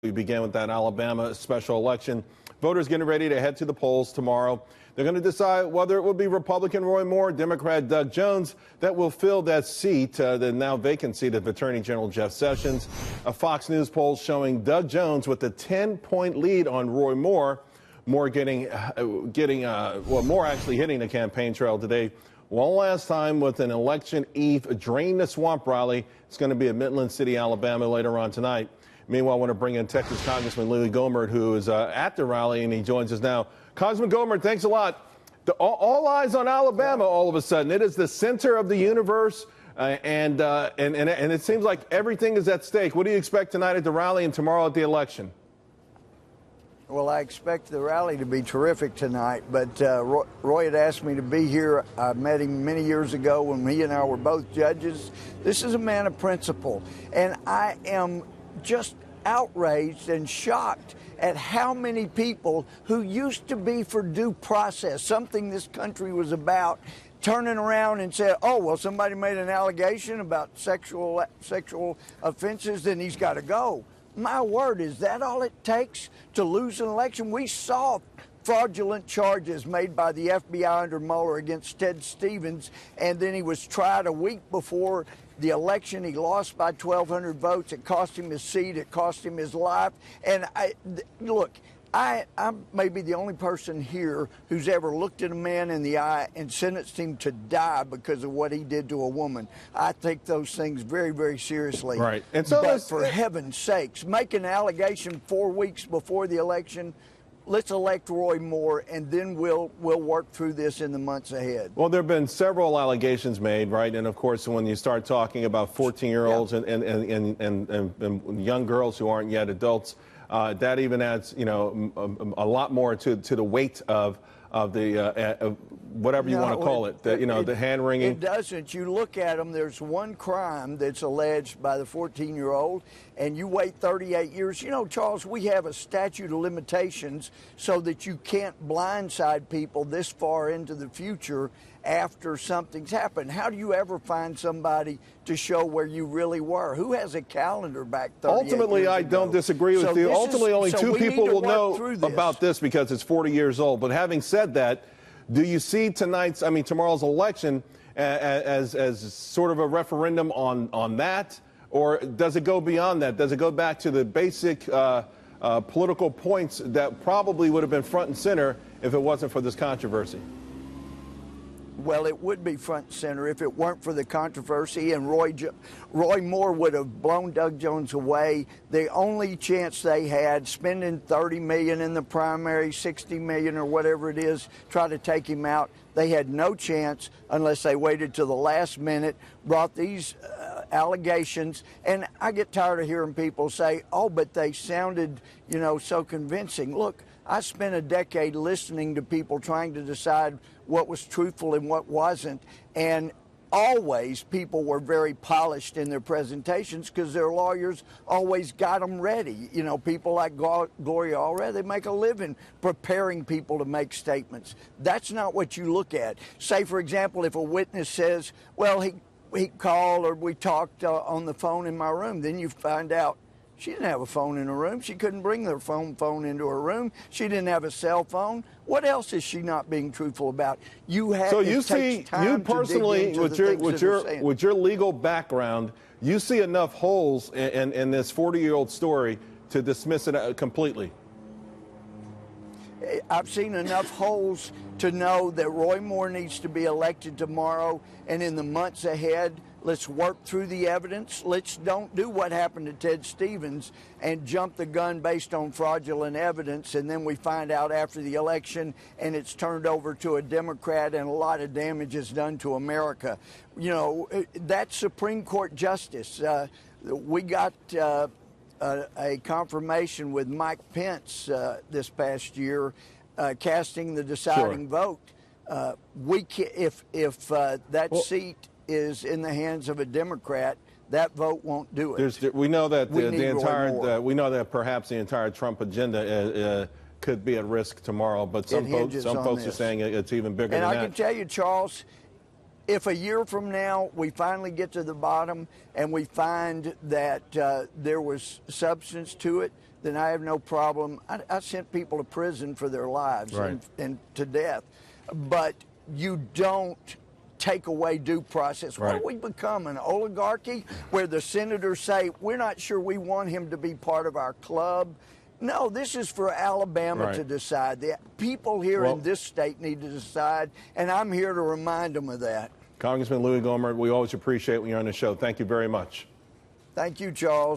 We began with that Alabama special election. Voters getting ready to head to the polls tomorrow. They're going to decide whether it will be Republican Roy Moore, Democrat Doug Jones that will fill that seat, the now vacant seat of Attorney General Jeff Sessions. A Fox News poll showing Doug Jones with a 10-point lead on Roy Moore. Moore Moore actually hitting the campaign trail today one last time with an election eve Drain the Swamp rally. It's going to be at Midland City, Alabama later on tonight. Meanwhile, I want to bring in Texas Congressman Louie Gohmert, who is at the rally, and he joins us now. Congressman Gohmert, thanks a lot. All eyes on Alabama all of a sudden. It is the center of the universe, and it seems like everything is at stake. What do you expect tonight at the rally and tomorrow at the election? Well, I expect the rally to be terrific tonight, but Roy had asked me to be here. I met him many years ago when he and I were both judges. This is a man of principle, and I am just outraged and shocked at how many people who used to be for due process, something this country was about, turning around and said, oh, well, somebody made an allegation about sexual offenses, then he's got to go. My word, is that all it takes to lose an election? We saw fraudulent charges made by the FBI under Mueller against Ted Stevens, and then he was tried a week before the election. He lost by 1,200 votes. It cost him his seat. It cost him his life. And I'm maybe the only person here who's ever looked at a man in the eye and sentenced him to die because of what he did to a woman. I take those things very, very seriously. Right. And so but for heaven's sakes, make an allegation 4 weeks before the election. Let's elect Roy Moore, and then we'll work through this in the months ahead. Well, there have been several allegations made, right? And of course, when you start talking about 14-year-olds and young girls who aren't yet adults, that even adds, a lot more to the weight of the whatever you want to call it, the hand wringing. It doesn't. You look at them, there's one crime that's alleged by the 14-year-old, and you wait 38 years. You know, Charles, we have a statute of limitations so that you can't blindside people this far into the future after something's happened. How do you ever find somebody to show where you really were? Who has a calendar back 38 Ultimately, years I ago? don't disagree with you. Ultimately, only two people will know this. about this because it's 40 years old. But having said that, do you see tomorrow's election as sort of a referendum on that? Or does it go beyond that? Does it go back to the basic political points that probably would have been front and center if it wasn't for this controversy? Well, it would be front and center if it weren't for the controversy, and Roy Moore would have blown Doug Jones away. The only chance they had, spending $30 million in the primary, $60 million or whatever it is, try to take him out, they had no chance unless they waited to the last minute, brought these allegations. And I get tired of hearing people say, oh, but they sounded, so convincing. Look, I spent a decade listening to people trying to decide what was truthful and what wasn't, and always people were very polished in their presentations because their lawyers always got them ready. People like Gloria Allred, they make a living preparing people to make statements. That's not what you look at. Say, for example, if a witness says, well, he called or we talked on the phone in my room, then you find out she didn't have a phone in her room. She couldn't bring her phone into her room. She didn't have a cell phone. What else is she not being truthful about? So you see, you personally, with your legal background, you see enough holes in this 40-year-old story to dismiss it completely. I've seen enough holes to know that Roy Moore needs to be elected tomorrow, and in the months ahead, let's work through the evidence. Let's don't do what happened to Ted Stevens and jump the gun based on fraudulent evidence, and then we find out after the election and it's turned over to a Democrat and a lot of damage is done to America. That's Supreme Court justice. We got a confirmation with Mike Pence this past year casting the deciding vote. If that seat is in the hands of a Democrat, that vote won't do it. We know that we know that perhaps the entire Trump agenda could be at risk tomorrow, but some folks are saying it's even bigger than that. And I can tell you, Charles, if a year from now we finally get to the bottom and we find that there was substance to it, then I have no problem. I sent people to prison for their lives and to death. But you don't take away due process. What do we become, an oligarchy where the senators say, we're not sure we want him to be part of our club? No, this is for Alabama to decide. The people here in this state need to decide, and I'm here to remind them of that. Congressman Louie Gohmert, we always appreciate when you're on the show. Thank you very much. Thank you, Charles.